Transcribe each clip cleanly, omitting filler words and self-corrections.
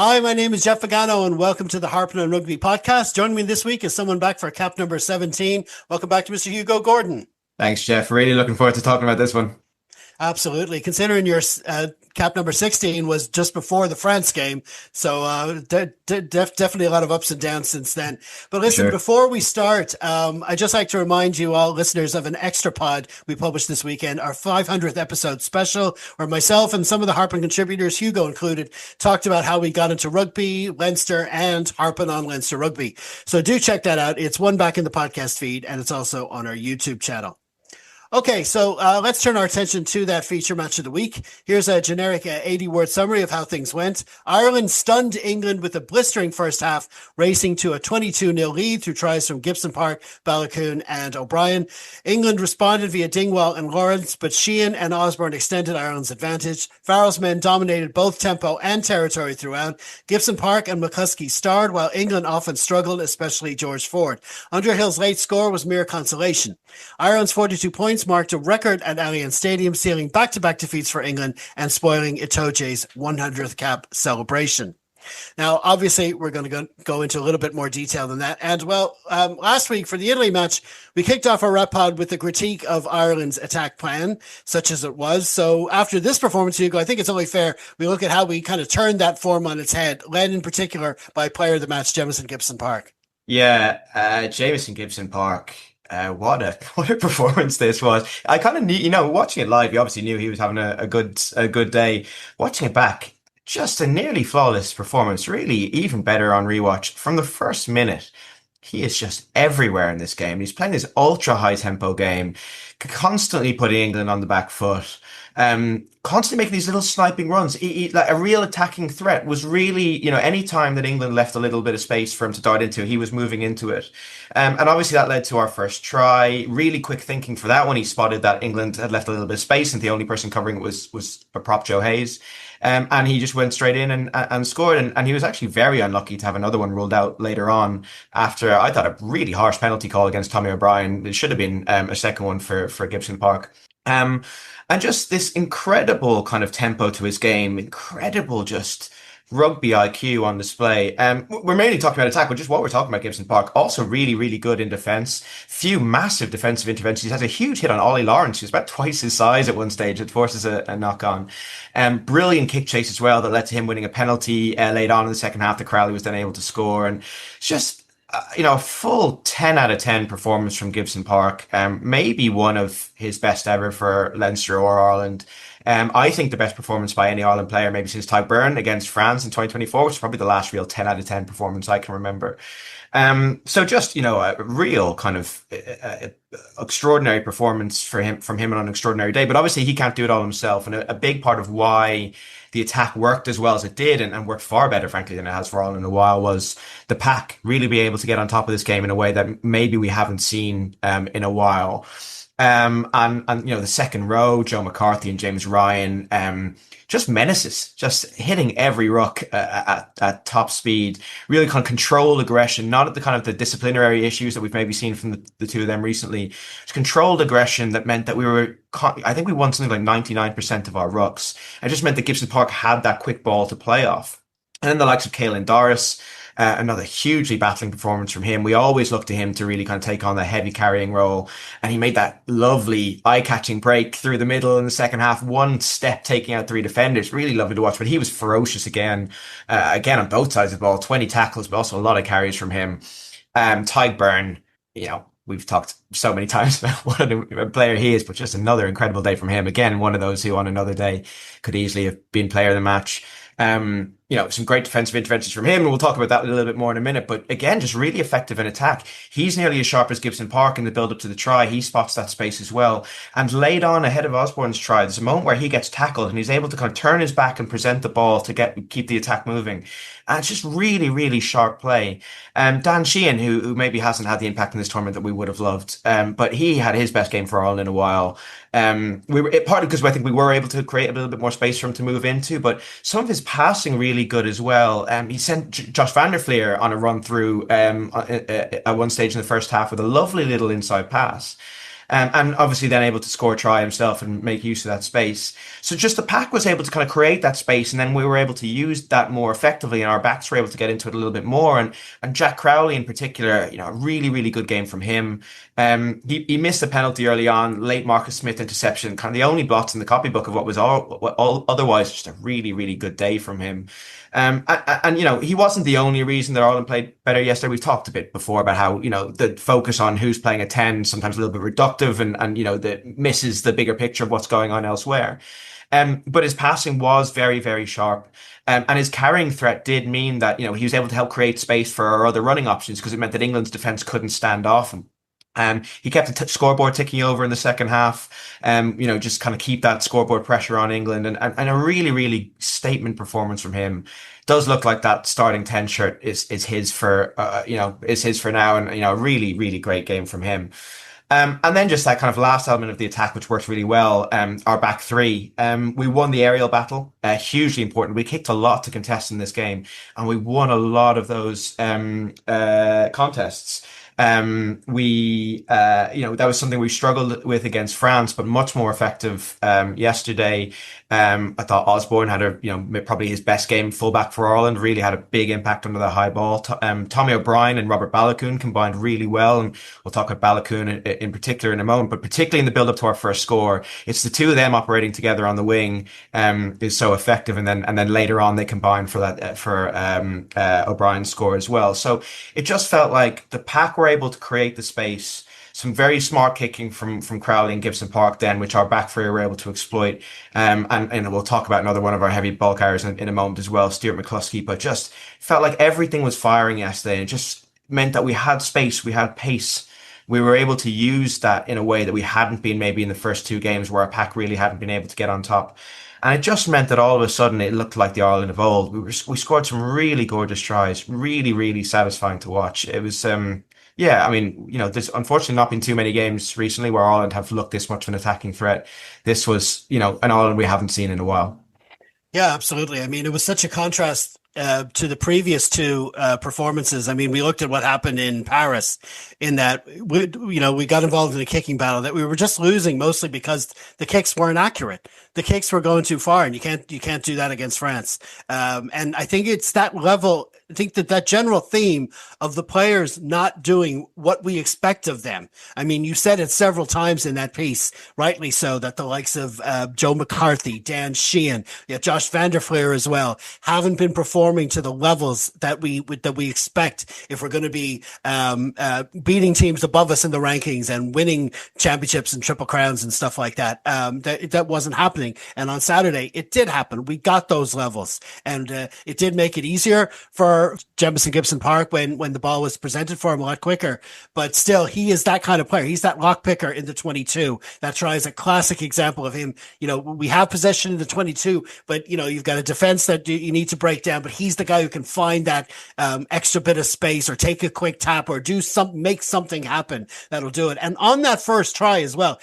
Hi, my name is Jeff Pagano, and welcome to the Harpin On Rugby podcast. Joining me this week is someone back for cap number 17. Welcome back to Mr. Hugo Gordon. Thanks, Jeff. Really looking forward to talking about this one. Absolutely. Considering your cap number 16 was just before the France game. So definitely a lot of ups and downs since then. But listen, Before we start, I'd just like to remind you all listeners of an extra pod we published this weekend, our 500th episode special, where myself and some of the Harpin contributors, Hugo included, talked about how we got into rugby, Leinster, and Harpin on Leinster Rugby. So do check that out. It's one back in the podcast feed, and it's also on our YouTube channel. Okay, so let's turn our attention to that feature match of the week. Here's a generic 80-word summary of how things went. Ireland stunned England with a blistering first half, racing to a 22-0 lead through tries from Gibson Park, Ballacoon, and O'Brien. England responded via Dingwall and Lawrence, but Sheehan and Osborne extended Ireland's advantage. Farrell's men dominated both tempo and territory throughout. Gibson Park and McCuskey starred, while England often struggled, especially George Ford. Underhill's late score was mere consolation. Ireland's 42 points marked a record at Allianz Stadium, sealing back-to-back defeats for England and spoiling Itoje's 100th cap celebration. Now, obviously, we're going to go into a little bit more detail than that. And, last week for the Italy match, we kicked off our rep pod with a critique of Ireland's attack plan, such as it was. So after this performance, Hugo, I think it's only fair we look at how we kind of turned that form on its head, led in particular by player of the match, Jamison Gibson Park. Yeah, Jamison Gibson Park. What a performance this was. I kind of knew, watching it live, you obviously knew he was having a good day. Watching it back, just a nearly flawless performance, really even better on rewatch. From the first minute, he is just everywhere in this game. He's playing this ultra high tempo game, constantly putting England on the back foot. Constantly making these little sniping runs. He, like a real attacking threat was really, any time that England left a little bit of space for him to dart into, he was moving into it. And obviously that led to our first try. Really quick thinking for that one. He spotted that England had left a little bit of space and the only person covering it was a prop Joe Hayes. And he just went straight in and scored. And he was actually very unlucky to have another one ruled out later on after, I thought, a really harsh penalty call against Tommy O'Brien. It should have been a second one for Gibson Park. And just this incredible kind of tempo to his game, incredible just rugby IQ on display. We're mainly talking about attack, but just what we're talking about, Gibson Park, also really, really good in defence. Few massive defensive interventions. He has a huge hit on Ollie Lawrence, who's about twice his size at one stage. It forces a knock on. Brilliant kick chase as well that led to him winning a penalty late on in the second half. The Crowley was then able to score, and just a full 10 out of 10 performance from Gibson Park. Maybe one of his best ever for Leinster or Ireland. I think the best performance by any Ireland player maybe since Ty Byrne against France in 2024, which is probably the last real 10 out of 10 performance I can remember. So just, a real kind of extraordinary performance from him on an extraordinary day. But obviously he can't do it all himself. And a big part of why the attack worked as well as it did and worked far better, frankly, than it has for Ireland in a while was the pack really being able to get on top of this game in a way that maybe we haven't seen in a while. And the second row, Joe McCarthy and James Ryan, just menaces, just hitting every ruck at top speed, really kind of controlled aggression, not at the kind of the disciplinary issues that we've maybe seen from the two of them recently. Just controlled aggression that meant that I think we won something like 99% of our rucks. It just meant that Gibson Park had that quick ball to play off. And then the likes of Caelan Doris, another hugely battling performance from him. We always look to him to really kind of take on the heavy carrying role. And he made that lovely eye-catching break through the middle in the second half, one step taking out three defenders. Really lovely to watch, but he was ferocious again on both sides of the ball, 20 tackles, but also a lot of carries from him. Ty Byrne, we've talked so many times about what a player he is, but just another incredible day from him. Again, one of those who on another day could easily have been player of the match. Some great defensive interventions from him, and we'll talk about that a little bit more in a minute. But again, just really effective in attack. He's nearly as sharp as Gibson Park in the build-up to the try. He spots that space as well. And laid on ahead of Osborne's try, there's a moment where he gets tackled and he's able to kind of turn his back and present the ball to keep the attack moving. And it's just really, really sharp play. Dan Sheehan, who maybe hasn't had the impact in this tournament that we would have loved, but he had his best game for Ireland in a while. Partly because I think we were able to create a little bit more space for him to move into, but some of his passing really good as well. He sent Josh van der Fleer on a run through at one stage in the first half with a lovely little inside pass. and obviously then able to score a try himself and make use of that space. So just the pack was able to kind of create that space, and then we were able to use that more effectively, and our backs were able to get into it a little bit more. And Jack Crowley in particular, a really, really good game from him. He missed a penalty early on, late Marcus Smith interception, kind of the only blots in the copybook of what was all otherwise just a really, really good day from him. And he wasn't the only reason that Ireland played better yesterday. We've talked a bit before about how, the focus on who's playing a 10, sometimes a little bit reductive and that misses the bigger picture of what's going on elsewhere. But his passing was very, very sharp. And his carrying threat did mean that, he was able to help create space for our other running options, because it meant that England's defense couldn't stand off him. He kept the scoreboard ticking over in the second half, just kind of keep that scoreboard pressure on England, and a really, really statement performance from him. Does look like that starting 10 shirt is his for, is his for now, and, a really, really great game from him. And then just that kind of last element of the attack, which worked really well, our back three. We won the aerial battle, hugely important. We kicked a lot to contest in this game, and we won a lot of those contests. That was something we struggled with against France, but much more effective yesterday. I thought Osborne had probably his best game fullback for Ireland, really had a big impact under the high ball. Tommy O'Brien and Robert Balakoon combined really well, and we'll talk about Balakoon in particular in a moment, but particularly in the build up to our first score, it's the two of them operating together on the wing is so effective, and then later on they combined for that O'Brien's score as well. So it just felt like the pack were able to create the space. Some very smart kicking from Crowley and Gibson Park then, which our back three were able to exploit. And we'll talk about another one of our heavy ball carriers in a moment as well, Stuart McCluskey. But just felt like everything was firing yesterday, and it just meant that we had space, we had pace. We were able to use that in a way that we hadn't been maybe in the first two games, where our pack really hadn't been able to get on top. And it just meant that all of a sudden it looked like the Ireland of old. We scored some really gorgeous tries, really, really satisfying to watch. It was, there's unfortunately not been too many games recently where Ireland have looked this much of an attacking threat. This was, an Ireland we haven't seen in a while. Yeah, absolutely. I mean, it was such a contrast to the previous two performances. I mean, we looked at what happened in Paris, in that we got involved in a kicking battle that we were just losing, mostly because the kicks weren't accurate. The kicks were going too far, and you can't do that against France. And I think it's that level. I think that general theme of the players not doing what we expect of them. I mean, you said it several times in that piece, rightly so, that the likes of Joe McCarthy, Dan Sheehan, Josh van der Fleer as well, haven't been performing to the levels that we expect if we're going to be beating teams above us in the rankings and winning championships and triple crowns and stuff like that. That wasn't happening. And on Saturday, it did happen. We got those levels, and it did make it easier for Jamison Gibson Park when the ball was presented for him a lot quicker. But still, he is that kind of player. He's that lock picker in the 22. That try is a classic example of him. We have possession in the 22, but you've got a defense that you need to break down. But he's the guy who can find that extra bit of space, or take a quick tap, or make something happen that'll do it. And on that first try as well,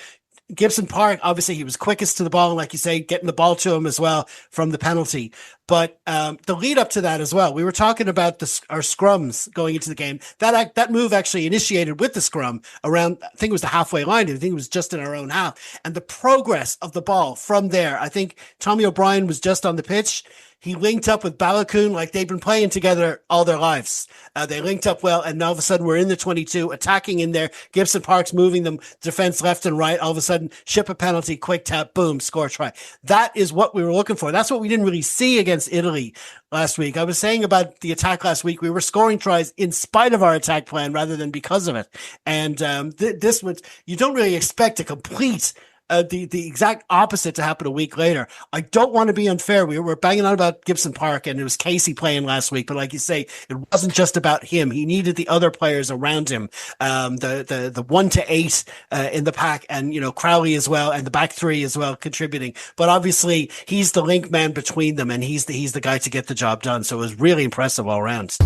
Gibson Park, obviously he was quickest to the ball, and like you say, getting the ball to him as well from the penalty. But the lead up to that as well, we were talking about our scrums going into the game. That move actually initiated with the scrum around, I think it was the halfway line. I think it was just in our own half. And the progress of the ball from there, I think Tommy O'Brien was just on the pitch. He linked up with Balakoon like they've been playing together all their lives. They linked up well, and all of a sudden we're in the 22, attacking in there. Gibson Park's moving them, defense left and right. All of a sudden, ship a penalty, quick tap, boom, score, try. That is what we were looking for. That's what we didn't really see against Italy last week. I was saying about the attack last week, we were scoring tries in spite of our attack plan rather than because of it. And this was, you don't really expect a complete the exact opposite to happen a week later. I don't want to be unfair. We were banging on about Gibson Park, and it was Casey playing last week. But like you say, it wasn't just about him. He needed the other players around him, the 1 to 8 in the pack, and Crowley as well, and the back three as well contributing. But obviously, he's the link man between them, and he's the guy to get the job done. So it was really impressive all around.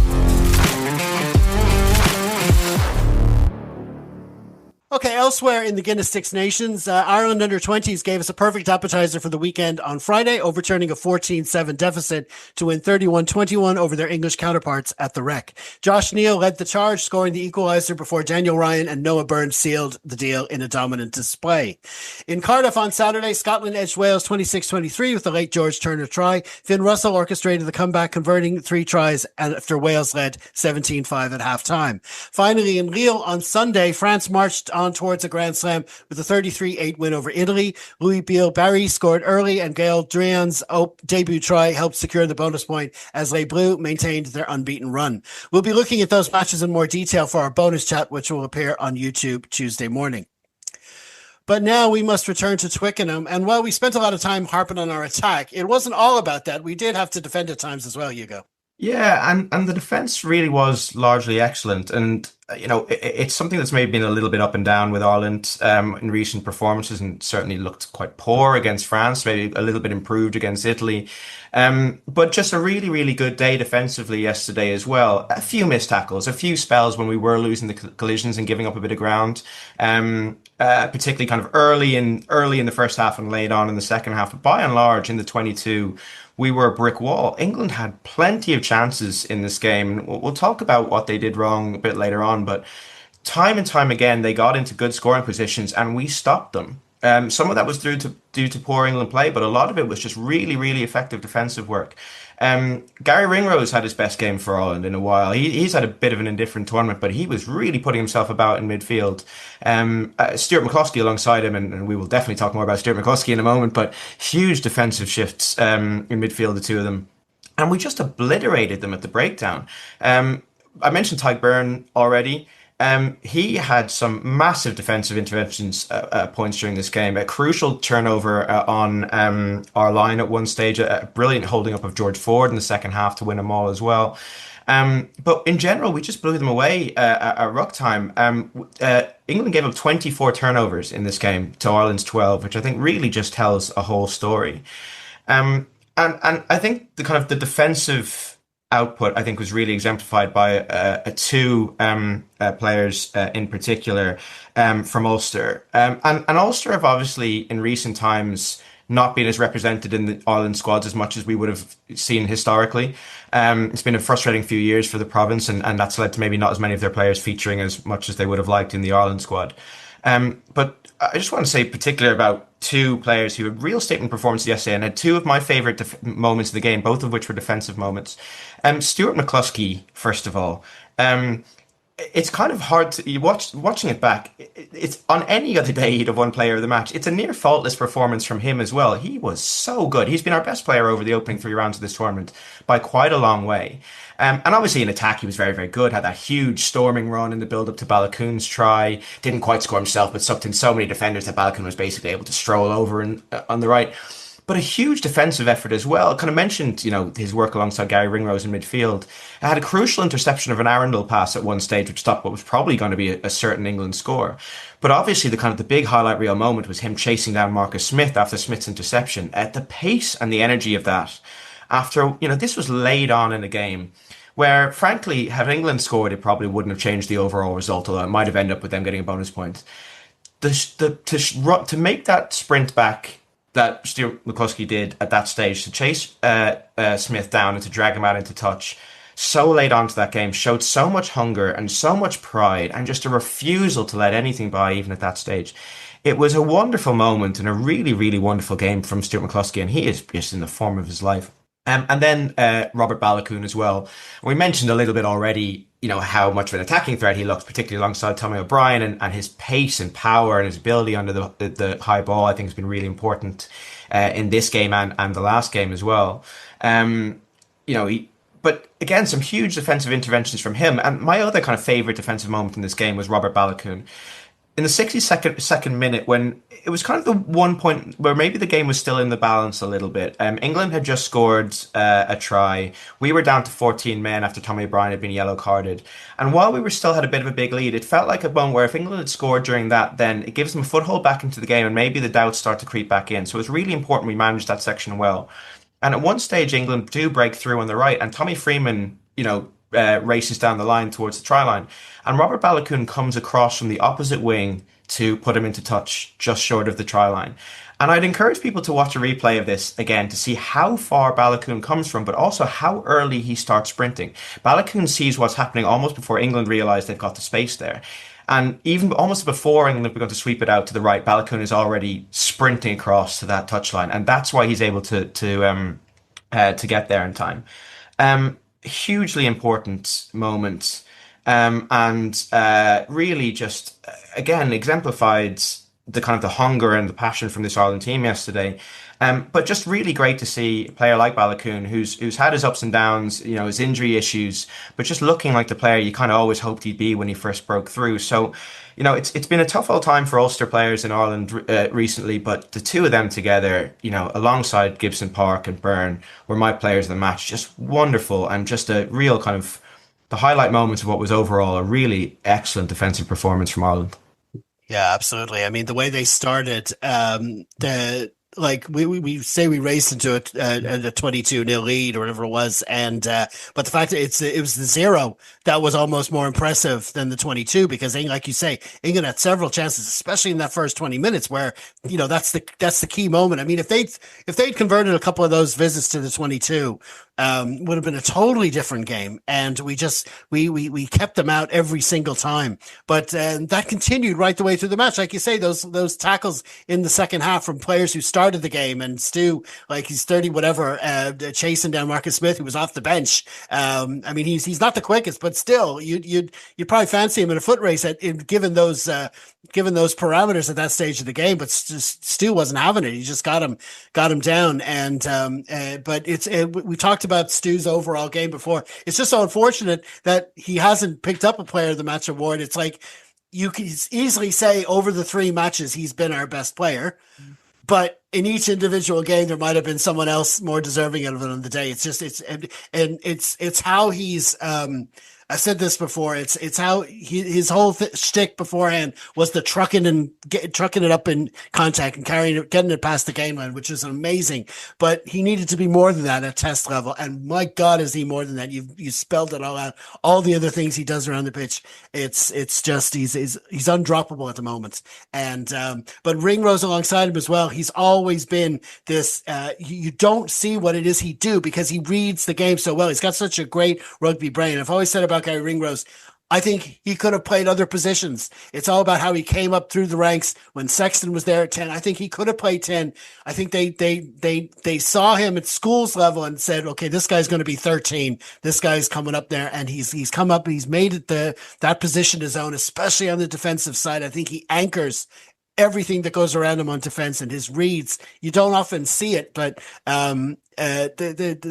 Okay, elsewhere in the Guinness Six Nations, Ireland under 20s gave us a perfect appetizer for the weekend on Friday, overturning a 14-7 deficit to win 31-21 over their English counterparts at the Rec. Josh Neal led the charge, scoring the equaliser before Daniel Ryan and Noah Burns sealed the deal in a dominant display. In Cardiff on Saturday, Scotland edged Wales 26-23 with the late George Turner try. Finn Russell orchestrated the comeback, converting 3 tries after Wales led 17-5 at halftime. Finally, in Lille on Sunday, France marched on towards a Grand Slam with a 33-8 win over Italy. Louis Beal-Barry scored early, and Gael Drian's debut try helped secure the bonus point as Les Bleus maintained their unbeaten run. We'll be looking at those matches in more detail for our bonus chat, which will appear on YouTube Tuesday morning. But now we must return to Twickenham. And while we spent a lot of time harping on our attack, it wasn't all about that. We did have to defend at times as well, Hugo. Yeah, and the defense really was largely excellent. And, it's something that's maybe been a little bit up and down with Ireland in recent performances, and certainly looked quite poor against France, maybe a little bit improved against Italy. But just a really, really good day defensively yesterday as well. A few missed tackles, a few spells when we were losing the collisions and giving up a bit of ground. Particularly kind of early in the first half and late on in the second half. But by and large, in the 22, we were a brick wall. England had plenty of chances in this game. We'll talk about what they did wrong a bit later on, but time and time again, they got into good scoring positions and we stopped them. Some of that was due to poor England play, but a lot of it was just really, really effective defensive work. Gary Ringrose had his best game for Ireland in a while. He's had a bit of an indifferent tournament, but he was really putting himself about in midfield. Stuart McCloskey alongside him, and we will definitely talk more about Stuart McCloskey in a moment, but huge defensive shifts in midfield, the two of them. And we just obliterated them at the breakdown. I mentioned Tadhg Beirne already. He had some massive defensive interventions points during this game. A crucial turnover on our line at one stage. A brilliant holding up of George Ford in the second half to win a maul as well. But in general, we just blew them away at ruck time. England gave up 24 turnovers in this game to Ireland's 12, which I think really just tells a whole story. And I think the defensive output, I think, was really exemplified by two players in particular from Ulster. And Ulster have obviously, in recent times, not been as represented in the Ireland squads as much as we would have seen historically. It's been a frustrating few years for the province, and that's led to maybe not as many of their players featuring as much as they would have liked in the Ireland squad. But I just want to say particular about two players who had real statement performances yesterday and had two of my favourite moments of the game, both of which were defensive moments. Stuart McCloskey, first of all. It's kind of hard to watching it back. It's on any other day he'd have won player of the match. It's a near faultless performance from him as well. He was so good. He's been our best player over the opening 3 rounds of this tournament by quite a long way. And obviously in attack he was very, very good. Had that huge storming run in the build up to Balakoon's try. Didn't quite score himself, but sucked in so many defenders that Balakoon was basically able to stroll over on the right. But a huge defensive effort as well. Kind of mentioned, his work alongside Gary Ringrose in midfield. I had a crucial interception of an Arundel pass at one stage, which stopped what was probably going to be a certain England score. But obviously, the big highlight reel moment was him chasing down Marcus Smith after Smith's interception. At the pace and the energy of that, after this was laid on in a game where, frankly, had England scored, it probably wouldn't have changed the overall result, although it might have ended up with them getting a bonus point. To make that sprint back that Stuart McCloskey did at that stage to chase Smith down and to drag him out into touch so late onto that game showed so much hunger and so much pride and just a refusal to let anything by even at that stage. It was a wonderful moment and a really, really wonderful game from Stuart McCloskey, and he is just in the form of his life. And then Robert Balakoon as well. We mentioned a little bit already, how much of an attacking threat he looked, particularly alongside Tommy O'Brien, and his pace and power and his ability under the high ball, I think, has been really important in this game and the last game as well. But again, some huge defensive interventions from him. And my other kind of favourite defensive moment in this game was Robert Balakoon. In the 62nd minute, when it was kind of the one point where maybe the game was still in the balance a little bit. England had just scored a try. We were down to 14 men after Tommy O'Brien had been yellow carded. And while we still had a bit of a big lead, it felt like a moment where if England had scored during that, then it gives them a foothold back into the game and maybe the doubts start to creep back in. So it was really important we managed that section well. And at one stage, England do break through on the right, and Tommy Freeman, races down the line towards the try line. And Robert Balakoon comes across from the opposite wing to put him into touch just short of the try line. And I'd encourage people to watch a replay of this again to see how far Balogun comes from, but also how early he starts sprinting. Balogun sees what's happening almost before England realise they've got the space there. And even almost before England have begun to sweep it out to the right, Balogun is already sprinting across to that touchline, and that's why he's able to get there in time. Hugely important moment, and really just again exemplified the kind of the hunger and the passion from this Ireland team yesterday. But just really great to see a player like Balogun, who's had his ups and downs, his injury issues, but just looking like the player you kind of always hoped he'd be when he first broke through. So, it's been a tough old time for Ulster players in Ireland recently, but the two of them together, alongside Gibson Park and Byrne, were my players of the match. Just wonderful, and just a real kind of the highlight moments of what was overall a really excellent defensive performance from Ireland. Yeah, absolutely. I mean, the way they started, we say we raced into a 22-0 lead or whatever it was, and but the fact that it was the 0 that was almost more impressive than the 22, because like you say, England had several chances, especially in that first 20 minutes, where that's the key moment. I mean, if they'd converted a couple of those visits to the 22, would have been a totally different game, and we kept them out every single time. But that continued right the way through the match, like you say. Those tackles in the second half from players who started the game, and Stu, like he's 30 whatever, chasing down Marcus Smith, who was off the bench. I mean, he's not the quickest, but still, you'd probably fancy him in a foot race given those parameters at that stage of the game. But Stu wasn't having it. He just got him down, and but we talked about Stu's overall game before. It's just so unfortunate that he hasn't picked up a Player of the Match award. It's like you can easily say over the 3 matches he's been our best player, but in each individual game there might have been someone else more deserving of it on the day. It's how he's I said this before. It's how his whole shtick beforehand was the trucking it up in contact and getting it past the game line, which is amazing. But he needed to be more than that at test level. And my God, is he more than that? You spelled it all out. All the other things he does around the pitch, it's just he's undroppable at the moment. And but Ringrose alongside him as well. He's always been this. You don't see what it is he do because he reads the game so well. He's got such a great rugby brain. I've always said about Gary Ringrose, I think he could have played other positions. It's all about how he came up through the ranks when Sexton was there at 10. I think he could have played 10. I think they saw him at schools level and said, okay, this guy's going to be 13. This guy's coming up there, and he's come up and he's made it that position his own, especially on the defensive side. I think he anchors everything that goes around him on defense, and his reads, you don't often see it, but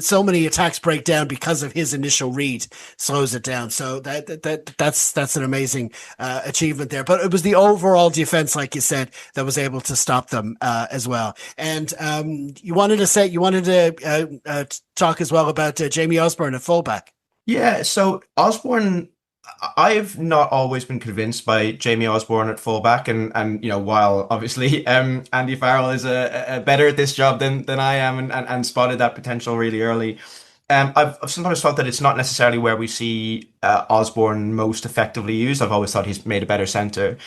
so many attacks break down because of his initial read slows it down. So that's an amazing achievement there. But it was the overall defense, like you said, that was able to stop them as well. And you wanted to talk as well about Jamie Osborne at fullback. Yeah, so Osborne, I've not always been convinced by Jamie Osborne at fullback, and while obviously Andy Farrell is a better at this job than I am, and spotted that potential really early. I've sometimes thought that it's not necessarily where we see Osborne most effectively used. I've always thought he's made a better centre.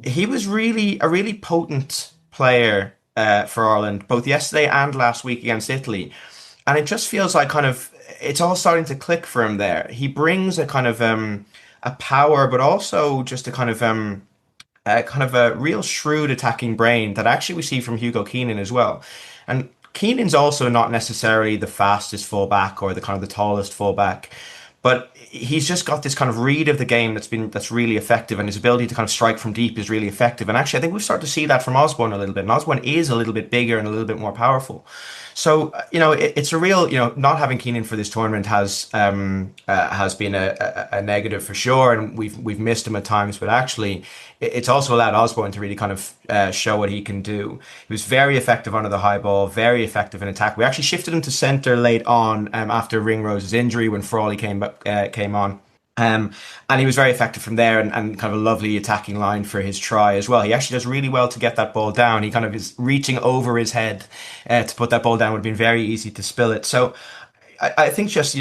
He was really a really potent player for Ireland, both yesterday and last week against Italy, and it just feels like it's all starting to click for him there. He brings a kind of a power, but also just a kind of a real shrewd attacking brain that actually we see from Hugo Keenan as well. And Keenan's also not necessarily the fastest fullback or the kind of the tallest fullback, but he's just got this kind of read of the game that's really effective, and his ability to kind of strike from deep is really effective. And actually, I think we've started to see that from Osborne a little bit. And Osborne is a little bit bigger and a little bit more powerful. So, it's a real, not having Keenan for this tournament has been a negative for sure, and we've missed him at times. But actually, it's also allowed Osborne to really kind of show what he can do. He was very effective under the high ball, very effective in attack. We actually shifted him to centre late on after Ringrose's injury when Frawley came on. And he was very effective from there, and kind of a lovely attacking line for his try as well. He actually does really well to get that ball down. He kind of is reaching over his head to put that ball down. Would have been very easy to spill it. So I think just,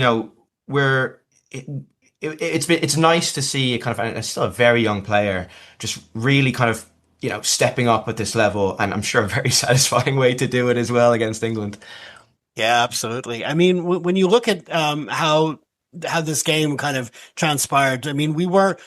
it's nice to see a kind of still a very young player just really kind of stepping up at this level, and I'm sure a very satisfying way to do it as well against England. Yeah, absolutely. I mean, when you look at how this game kind of transpired, I mean, we were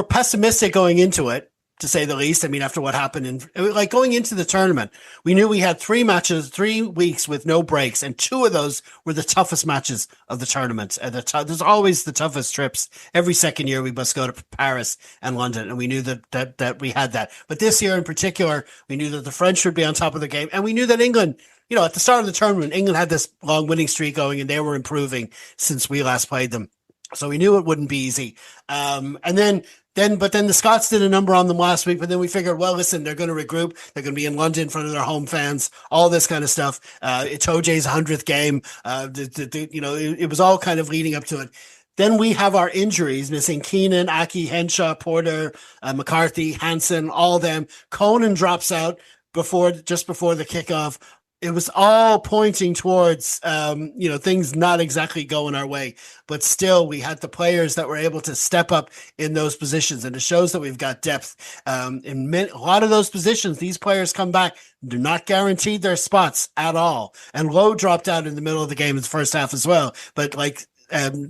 pessimistic going into it, to say the least. I mean, after what happened like going into the tournament, we knew we had 3 matches, 3 weeks with no breaks, and two of those were the toughest matches of the tournament. There's always the toughest trips. Every second year, we must go to Paris and London, and we knew that we had that. But this year in particular, we knew that the French would be on top of the game, and we knew that England. At the start of the tournament, England had this long winning streak going, and they were improving since we last played them. So we knew it wouldn't be easy. But then the Scots did a number on them last week. But then we figured, well, listen, they're going to regroup. They're going to be in London in front of their home fans. All this kind of stuff. It's OJ's 100th game. It was all kind of leading up to it. Then we have our injuries, missing Keenan, Aki, Henshaw, Porter, McCarthy, Hansen, all of them. Conan drops out just before the kickoff. It was all pointing towards, things not exactly going our way, but still we had the players that were able to step up in those positions. And it shows that we've got depth. In a lot of those positions, these players come back, do not guarantee their spots at all. And Lowe dropped out in the middle of the game in the first half as well. But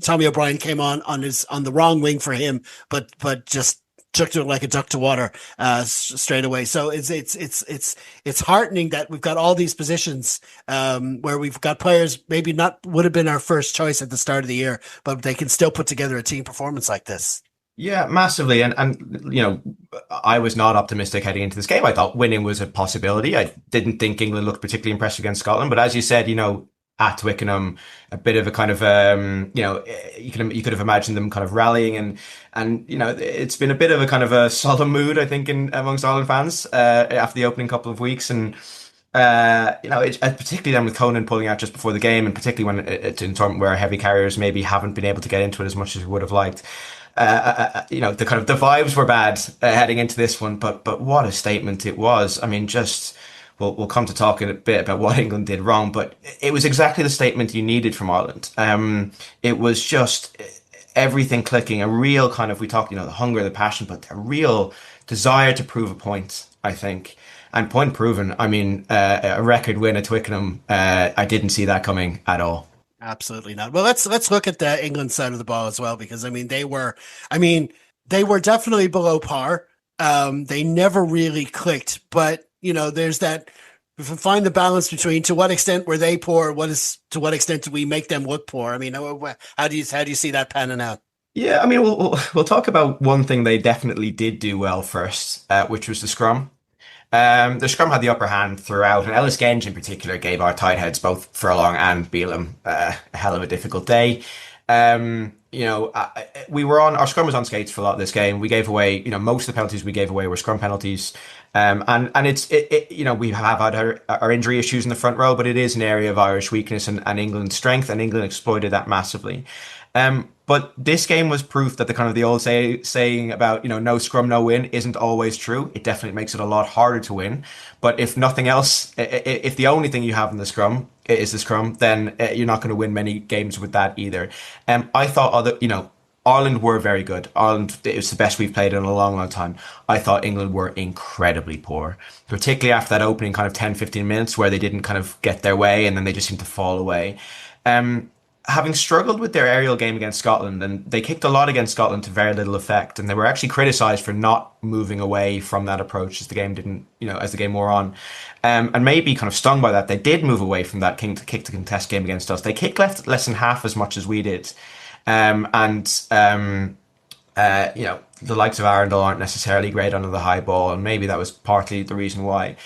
Tommy O'Brien came on the wrong wing for him, but just chucked it like a duck to water straight away. So it's heartening that we've got all these positions where we've got players maybe not would have been our first choice at the start of the year, but they can still put together a team performance like this. Yeah, massively. And I was not optimistic heading into this game. I thought winning was a possibility. I didn't think England looked particularly impressive against Scotland, but as you said, at Twickenham, a bit of a kind of you could have imagined them kind of rallying, and it's been a bit of a kind of a solemn mood, I think, amongst Ireland fans after the opening couple of weeks. And particularly then with Conan pulling out just before the game, and particularly when it's in a tournament where heavy carriers maybe haven't been able to get into it as much as we would have liked. The kind of the vibes were bad heading into this one, but what a statement it was. I mean, just. We'll come to talk in a bit about what England did wrong, but it was exactly the statement you needed from Ireland. It was just everything clicking, a real kind of, we talked, the hunger, the passion, but a real desire to prove a point, I think. And point proven, I mean, a record win at Twickenham, I didn't see that coming at all. Absolutely not. Well, let's look at the England side of the ball as well, because they were definitely below par. They never really clicked, but there's that. We can find the balance between to what extent were they poor, to what extent do we make them look poor? I mean, how do you see that panning out? Yeah, I mean, we'll talk about one thing they definitely did do well first, which was the scrum. The scrum had the upper hand throughout, and Ellis Genge in particular gave our tightheads, both Furlong and Bealham, a hell of a difficult day. We were our scrum was on skates for a lot of this game. We gave away, most of the penalties we gave away were scrum penalties. And we have had our injury issues in the front row, but it is an area of Irish weakness and England's strength, and England exploited that massively. But this game was proof that the old saying about, no scrum, no win isn't always true. It definitely makes it a lot harder to win. But if nothing else, if the only thing you have in the scrum is the scrum, then you're not going to win many games with that either. I thought Ireland were very good. Ireland, it's the best we've played in a long, long time. I thought England were incredibly poor, particularly after that opening kind of 10, 15 minutes where they didn't kind of get their way and then they just seemed to fall away. Having struggled with their aerial game against Scotland, and they kicked a lot against Scotland to very little effect, and they were actually criticised for not moving away from that approach as the game wore on. And maybe kind of stung by that, they did move away from that kick to contest game against us. They kicked less than half as much as we did. The likes of Arundel aren't necessarily great under the high ball, and maybe that was partly the reason why.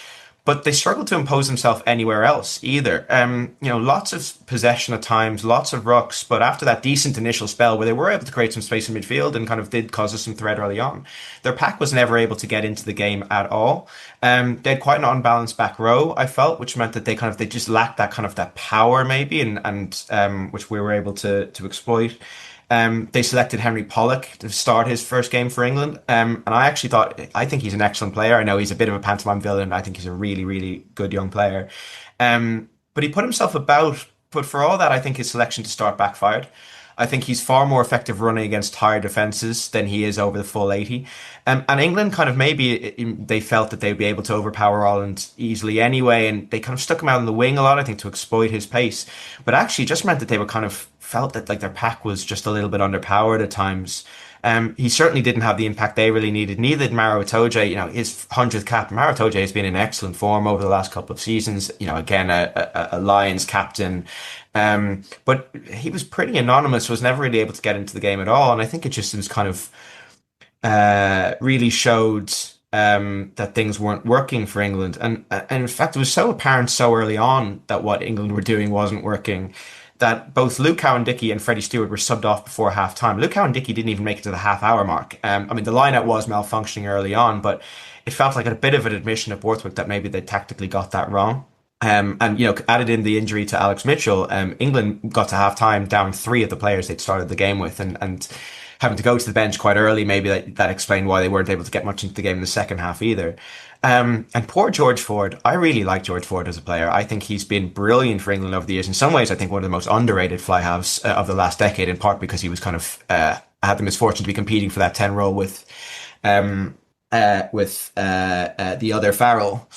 But they struggled to impose themselves anywhere else either. Lots of possession at times, lots of rucks, but after that decent initial spell where they were able to create some space in midfield and kind of did cause us some threat early on, their pack was never able to get into the game at all. They had quite an unbalanced back row, I felt, which meant that they just lacked that power maybe, and which we were able to exploit. They selected Henry Pollock to start his first game for England. And I think he's an excellent player. I know he's a bit of a pantomime villain. I think he's a really, really good young player. But he put himself about, but for all that, I think his selection to start backfired. I think he's far more effective running against tired defenses than he is over the full 80. And England kind of they felt that they'd be able to overpower Ireland easily anyway, and they kind of stuck him out on the wing a lot, I think, to exploit his pace. But actually, it just meant that they were kind of felt that like their pack was just a little bit underpowered at times. He certainly didn't have the impact they really needed. Neither did Maro Itoje. His 100th cap. Maro Itoje has been in excellent form over the last couple of seasons. Again, a Lions captain. But he was pretty anonymous, was never really able to get into the game at all. And I think it just was kind of really showed that things weren't working for England. And in fact, it was so apparent so early on that what England were doing wasn't working, that both Luke Cowan-Dickie and Freddie Stewart were subbed off before half time. Luke Cowan-Dickie didn't even make it to the half-hour mark. The line-out was malfunctioning early on, but it felt like a bit of an admission at Borthwick that maybe they tactically got that wrong. Added in the injury to Alex Mitchell, England got to half-time down 3 of the players they'd started the game with, and having to go to the bench quite early, maybe that explained why they weren't able to get much into the game in the second half either. And poor George Ford. I really like George Ford as a player. I think he's been brilliant for England over the years. In some ways, I think one of the most underrated fly halves of the last decade, in part because he was kind of had the misfortune to be competing for that 10 role with the other Farrell.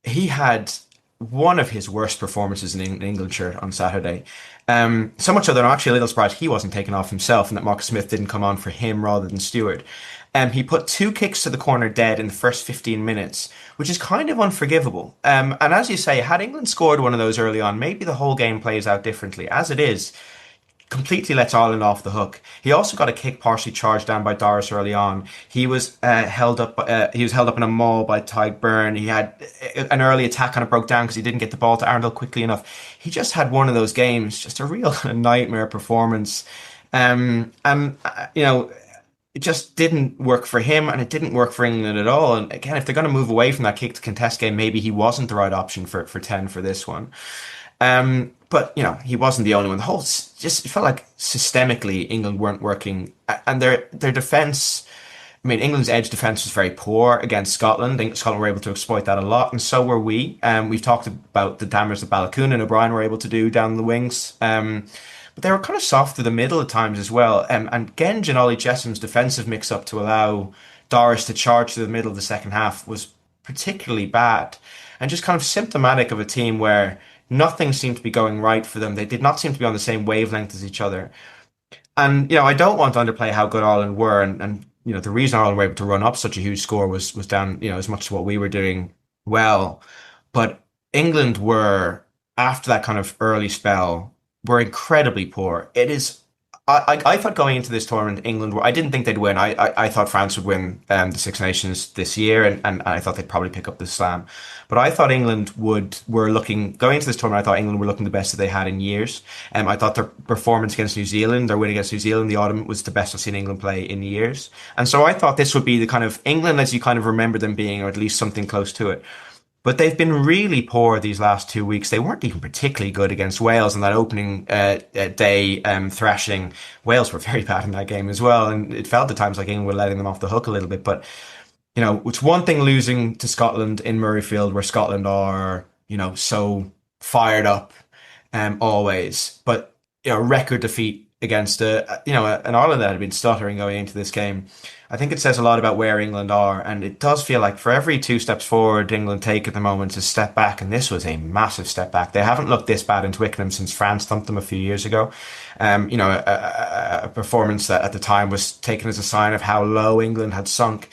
He had one of his worst performances in an England shirt on Saturday. So much so that I'm actually a little surprised he wasn't taken off himself and that Marcus Smith didn't come on for him rather than Stewart. He put 2 kicks to the corner dead in the first 15 minutes, which is kind of unforgivable. And as you say, had England scored one of those early on, maybe the whole game plays out differently. As it is, completely lets Ireland off the hook. He also got a kick partially charged down by Doris early on. He was held up. He was held up in a maul by Tyg Byrne. He had an early attack kind of broke down because he didn't get the ball to Arundel quickly enough. He just had one of those games, just a real nightmare performance. It just didn't work for him, and it didn't work for England at all. And again, if they're going to move away from that kick to contest game, maybe he wasn't the right option for 10 for this one. But he wasn't the only one. The whole just it felt like systemically England weren't working, and their defense. England's edge defense was very poor against Scotland. I think Scotland were able to exploit that a lot, and so were we. We've talked about the damage that Balakoon and O'Brien were able to do down the wings. But they were kind of soft through the middle at times as well. And Genge and Ollie Chessum's defensive mix-up to allow Doris to charge through the middle of the second half was particularly bad, and just kind of symptomatic of a team where nothing seemed to be going right for them. They did not seem to be on the same wavelength as each other. And, I don't want to underplay how good Ireland were. And the reason Ireland were able to run up such a huge score was down, as much as what we were doing well. But England were, after that kind of early spell, were incredibly poor. It is. I thought going into this tournament, England I didn't think they'd win. I thought France would win the Six Nations this year, and I thought they'd probably pick up the Slam. But I thought England were looking, going into this tournament, I thought England were looking the best that they had in years. I thought their performance against New Zealand, their win against New Zealand in the autumn, was the best I've seen England play in years. And so I thought this would be the kind of England as you kind of remember them being, or at least something close to it. But they've been really poor these last 2 weeks. They weren't even particularly good against Wales in that opening day thrashing. Wales were very bad in that game as well, and it felt at times like England were letting them off the hook a little bit. But, it's one thing losing to Scotland in Murrayfield, where Scotland are, so fired up always. But, record defeat against an Ireland that had been stuttering going into this game. I think it says a lot about where England are, and it does feel like for every 2 steps forward England take at the moment, a step back, and this was a massive step back. They haven't looked this bad in Twickenham since France thumped them a few years ago. A performance that at the time was taken as a sign of how low England had sunk.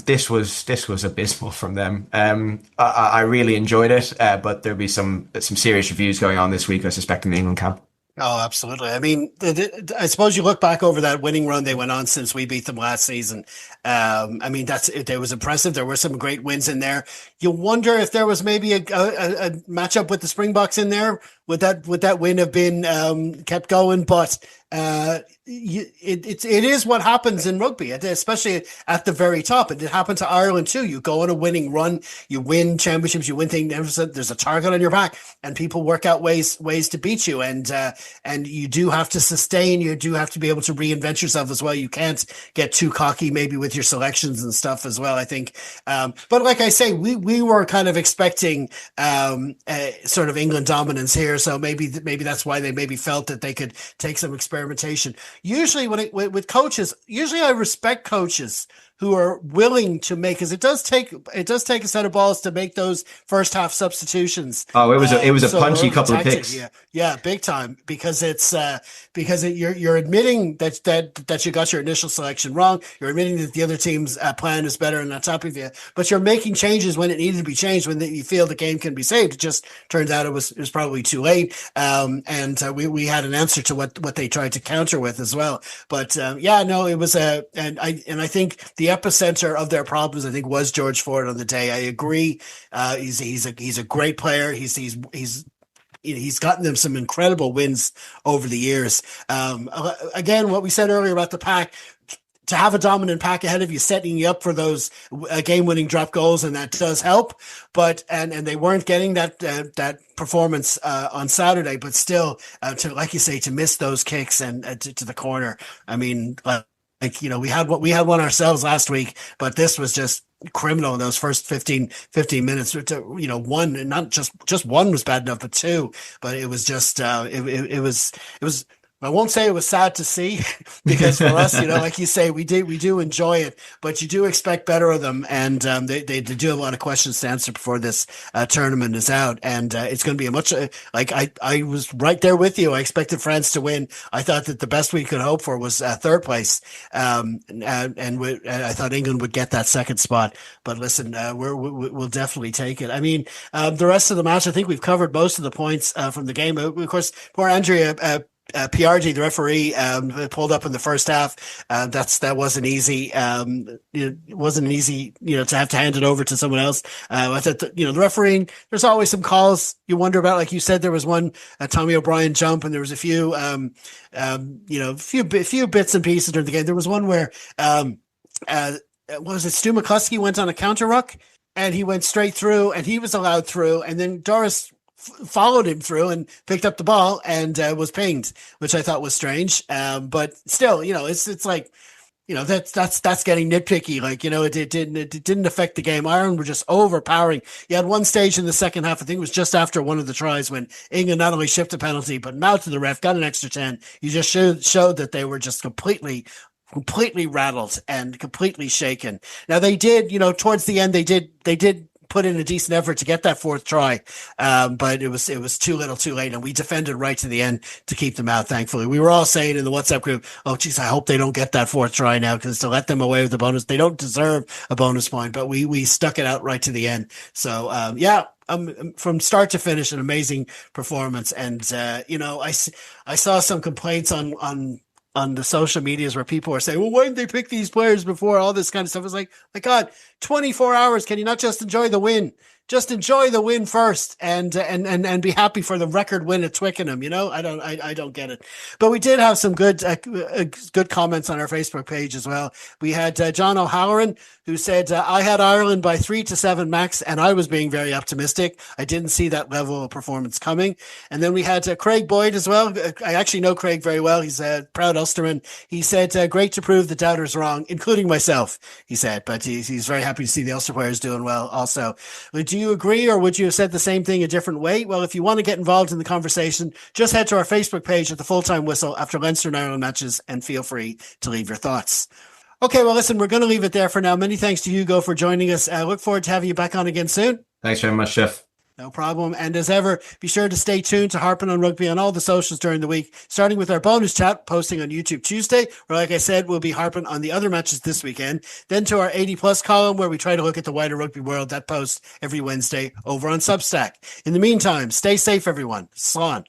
This was abysmal from them. I really enjoyed it, but there'll be some serious reviews going on this week, I suspect, in the England camp. Oh, absolutely. I suppose you look back over that winning run they went on since we beat them last season. It was impressive. There were some great wins in there. You wonder if there was maybe a matchup with the Springboks in there. Would that win have been kept going? But it is what happens in rugby, especially at the very top. It happened to Ireland too. You go on a winning run, you win championships, you win things. There's a target on your back, and people work out ways to beat you. And you do have to sustain. You do have to be able to reinvent yourself as well. You can't get too cocky, maybe with your selections and stuff as well, I think. But like I say, we were kind of expecting sort of England dominance here, so maybe that's why they maybe felt that they could take some experimentation. Usually with coaches, usually I respect coaches who are willing to make, because it does take a set of balls to make those first half substitutions. Oh, it was a punchy couple of picks. Yeah, big time, because you're admitting that you got your initial selection wrong. You're admitting that the other team's plan is better and on top of you, but you're making changes when it needed to be changed, when you feel the game can be saved. It just turns out it was probably too late. And we had an answer to what they tried to counter with as well. But it was and I think the epicenter of their problems, I think, was George Ford on the day. I agree. He's a great player. He's gotten them some incredible wins over the years. Again, what we said earlier about the pack, to have a dominant pack ahead of you, setting you up for those game-winning drop goals, and that does help. But and they weren't getting that performance on Saturday, but still, to, like you say, to miss those kicks and to the corner. I mean, we had one ourselves last week, but this was just criminal in those first 15 minutes. One, not just one was bad enough, but two. But it was just it was. I won't say it was sad to see, because for us, like you say, we do enjoy it, but you do expect better of them, and they do have a lot of questions to answer before this tournament is out, and it's going to be a much I was right there with you. I expected France to win. I thought that the best we could hope for was third place, and I thought England would get that second spot. But listen, we'll definitely take it. I mean, the rest of the match, I think we've covered most of the points from the game. Of course, poor Andrea. PRG, the referee, pulled up in the first half. That wasn't easy. It wasn't easy, to have to hand it over to someone else. I thought, the refereeing, there's always some calls you wonder about. Like you said, there was one Tommy O'Brien jump, and there was a few, few bits and pieces during the game. There was one where, was it Stu McCluskey went on a counter ruck, and he went straight through, and he was allowed through, and then Doris followed him through and picked up the ball and was pinged, which I thought was strange. But still, it's like, that's getting nitpicky. Like, it didn't affect the game. Ireland were just overpowering. You had one stage in the second half, I think it was just after one of the tries, when England not only shipped a penalty, but mouthed the ref, got an extra 10. You just showed that they were just completely rattled and completely shaken. Now they did, towards the end, they did put in a decent effort to get that fourth try. But it was too little too late. And we defended right to the end to keep them out, thankfully. We were all saying in the WhatsApp group, oh, geez, I hope they don't get that fourth try now, because to let them away with the bonus, they don't deserve a bonus point. But we stuck it out right to the end. So, from start to finish, an amazing performance. And, I saw some complaints on the social medias where people are saying, well, why didn't they pick these players before, all this kind of stuff? It's like, my God, 24 hours. Can you not just enjoy the win? Just enjoy the win first and be happy for the record win at Twickenham. I don't get it. But we did have some good comments on our Facebook page as well. We had John O'Halloran, who said, I had Ireland by 3-7 max, and I was being very optimistic. I didn't see that level of performance coming. And then we had Craig Boyd as well. I actually know Craig very well. He's a proud Ulsterman. He said, great to prove the doubters wrong, including myself, he said. But he's very happy to see the Ulster players doing well also. Do you agree, or would you have said the same thing a different way? Well, if you want to get involved in the conversation, just head to our Facebook page at the Full-Time Whistle after Leinster and Ireland matches, and feel free to leave your thoughts. Okay, well, listen, we're going to leave it there for now. Many thanks to Hugo for joining us. I look forward to having you back on again soon. Thanks very much, Chef. No problem. And as ever, be sure to stay tuned to Harpin On Rugby on all the socials during the week, starting with our bonus chat posting on YouTube Tuesday, where, like I said, we'll be harping on the other matches this weekend. Then to our 80+ column, where we try to look at the wider rugby world. That posts every Wednesday over on Substack. In the meantime, stay safe, everyone. Slán.